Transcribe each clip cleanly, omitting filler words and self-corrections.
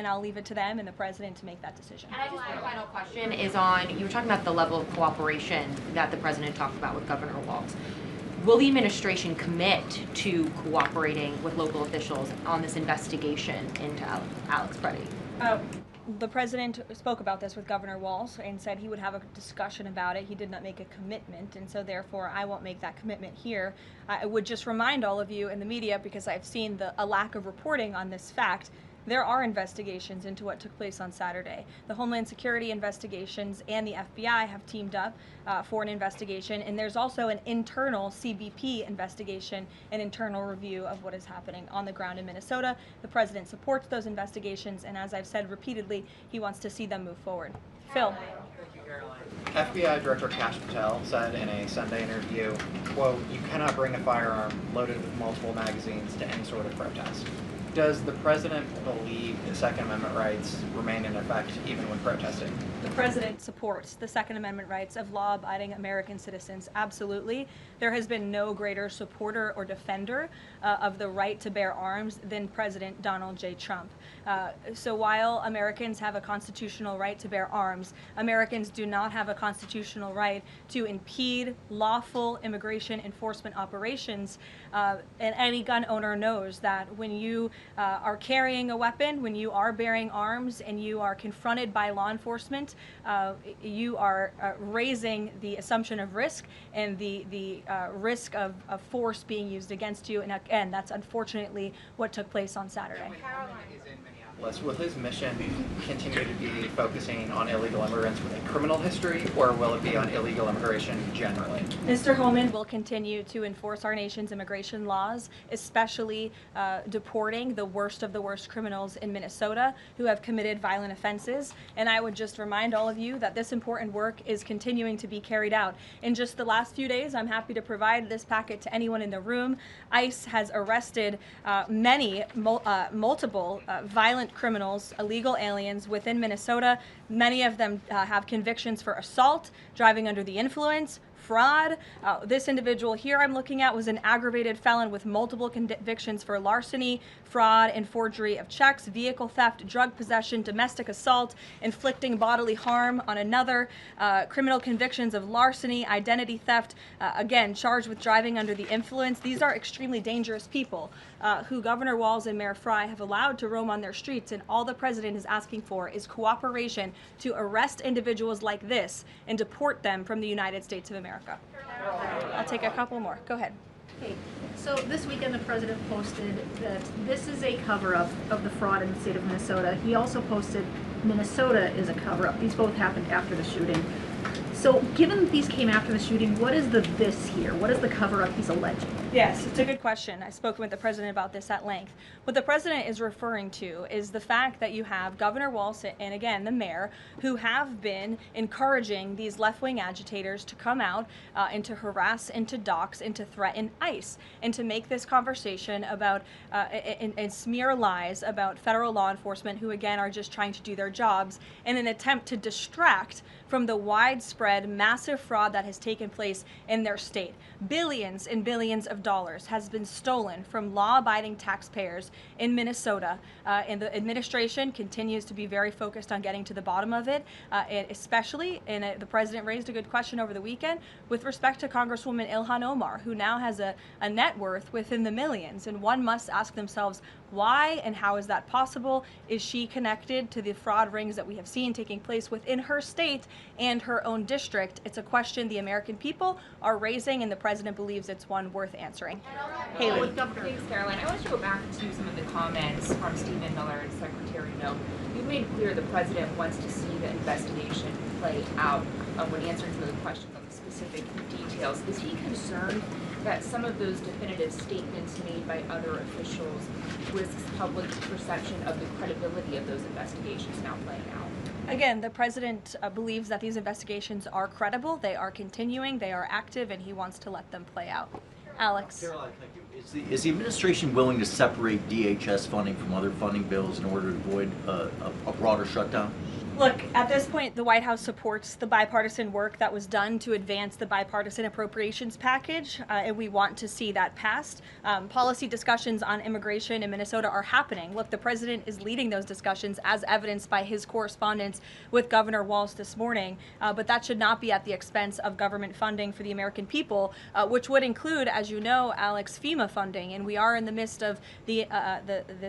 and I'll leave it to them and the president to make that decision. And I just my final question is on, you were talking about the level of cooperation that the president talked about with Governor Walz. Will the administration commit to cooperating with local officials on this investigation into Alex Preddy? The president spoke about this with Governor Walz and said he would have a discussion about it. He did not make a commitment, and so therefore I won't make that commitment here. I would just remind all of you in the media, because I've seen a lack of reporting on this fact, there are investigations into what took place on Saturday. The Homeland Security investigations and the FBI have teamed up for an investigation, and there's also an internal CBP investigation, an internal review of what is happening on the ground in Minnesota. The president supports those investigations, and as I've said repeatedly, he wants to see them move forward. Phil. Thank you, Caroline. FBI Director Kash Patel said in a Sunday interview, quote, "You cannot bring a firearm loaded with multiple magazines to any sort of protest." Does the president believe the Second Amendment rights remain in effect even when protesting? The president supports the Second Amendment rights of law-abiding American citizens. Absolutely. There has been no greater supporter or defender of the right to bear arms than President Donald J. Trump. So while Americans have a constitutional right to bear arms, Americans do not have a constitutional right to impede lawful immigration enforcement operations. And any gun owner knows that when you are carrying a weapon, when you are bearing arms, and you are confronted by law enforcement, you are raising the assumption of risk and the risk of force being used against you. And again, that's unfortunately what took place on Saturday. Is in Minneapolis. Will his mission continue to be focusing on illegal immigrants with a criminal history, or will it be on illegal immigration generally? Mr. Holman will continue to enforce our nation's immigration laws, especially deporting the worst of the worst criminals in Minnesota who have committed violent offenses. And I would just remind all of you that this important work is continuing to be carried out. In just the last few days, I'm happy to provide this packet to anyone in the room. ICE has arrested multiple violent criminals, illegal aliens within Minnesota. Many of them have convictions for assault, driving under the influence, fraud. This individual here I'm looking at was an aggravated felon with multiple convictions for larceny, fraud, and forgery of checks, vehicle theft, drug possession, domestic assault, inflicting bodily harm on another, criminal convictions of larceny, identity theft, again, charged with driving under the influence. These are extremely dangerous people who Governor Walz and Mayor Fry have allowed to roam on their streets, and all the president is asking for is cooperation to arrest individuals like this and deport them from the United States of America. I'll take a couple more. Go ahead. Okay, so this weekend the president posted that this is a cover-up of the fraud in the state of Minnesota. He also posted Minnesota is a cover-up. These both happened after the shooting. So given that these came after the shooting, what is the this here? What is the cover-up he's alleging? Yes, it's a good question. I've spoken with the president about this at length. What the president is referring to is the fact that you have Governor Walz and, again, the mayor, who have been encouraging these left-wing agitators to come out and to harass and to dox and to threaten ICE and to make this conversation about and smear lies about federal law enforcement who, again, are just trying to do their jobs in an attempt to distract from the widespread, massive fraud that has taken place in their state. Billions and billions of dollars has been stolen from law-abiding taxpayers in Minnesota, and the administration continues to be very focused on getting to the bottom of it, especially, and the president raised a good question over the weekend, with respect to Congresswoman Ilhan Omar, who now has a net worth within the millions, and one must ask themselves, why and how is that possible? Is she connected to the fraud rings that we have seen taking place within her state and her own district? It's a question the American people are raising, and the president believes it's one worth answering. Haley. Thanks, Caroline. I want to go back to some of the comments from Stephen Miller and Secretary Noe. You've made clear the president wants to see the investigation play out when answering some of the questions on the specific details. Is he concerned that some of those definitive statements made by other officials risks public perception of the credibility of those investigations now playing out? Again, the president believes that these investigations are credible, they are continuing, they are active, and he wants to let them play out. Alex. Caroline, thank you. Is the administration willing to separate DHS funding from other funding bills in order to avoid a broader shutdown? Look, at this point, the White House supports the bipartisan work that was done to advance the bipartisan appropriations package, and we want to see that passed. Policy discussions on immigration in Minnesota are happening. Look, the president is leading those discussions, as evidenced by his correspondence with Governor Walz this morning, but that should not be at the expense of government funding for the American people, which would include, as you know, Alex, FEMA funding, and we are in the midst of the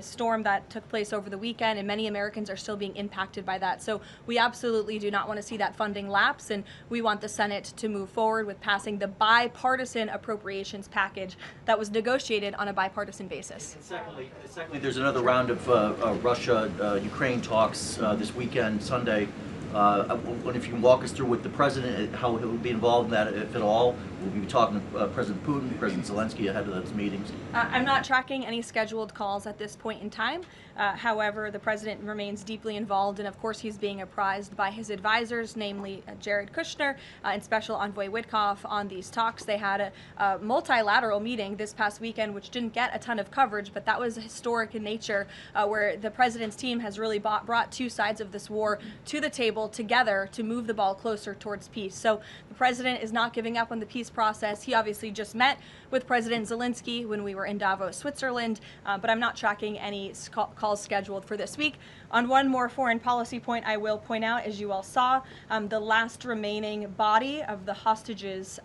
storm that took place over the weekend, and many Americans are still being impacted by that. So we absolutely do not want to see that funding lapse, and we want the Senate to move forward with passing the bipartisan appropriations package that was negotiated on a bipartisan basis. And secondly, there's another round of Russia-Ukraine talks this weekend, Sunday. If you can walk us through with the president, how he will be involved in that, if at all. We'll be talking to President Putin, President Zelensky ahead of those meetings. I'm not tracking any scheduled calls at this point in time. However, the president remains deeply involved, and of course he's being apprised by his advisors, namely Jared Kushner and Special Envoy Witkoff, on these talks. They had a multilateral meeting this past weekend, which didn't get a ton of coverage, but that was historic in nature, where the president's team has really brought two sides of this war to the table together to move the ball closer towards peace. So the president is not giving up on the peace process. He obviously just met with President Zelensky when we were in Davos, Switzerland, but I'm not tracking any calls scheduled for this week. On one more foreign policy point, I will point out, as you all saw, the last remaining body of the hostages,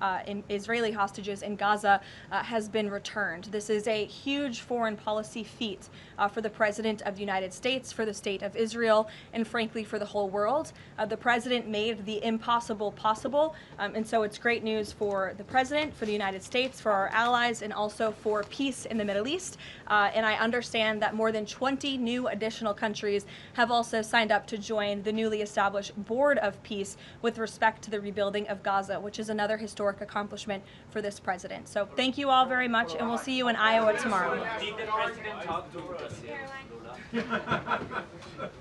Israeli hostages in Gaza, has been returned. This is a huge foreign policy feat for the President of the United States, for the State of Israel, and frankly for the whole world. The President made the impossible possible, and so it's great news for the President, for the United States, for our allies, and also for peace in the Middle East. And I understand that more than 20 new additional countries have also signed up to join the newly established Board of Peace with respect to the rebuilding of Gaza, which is another historic accomplishment for this president. So thank you all very much, and we'll see you in Iowa tomorrow. Did the president talk to us?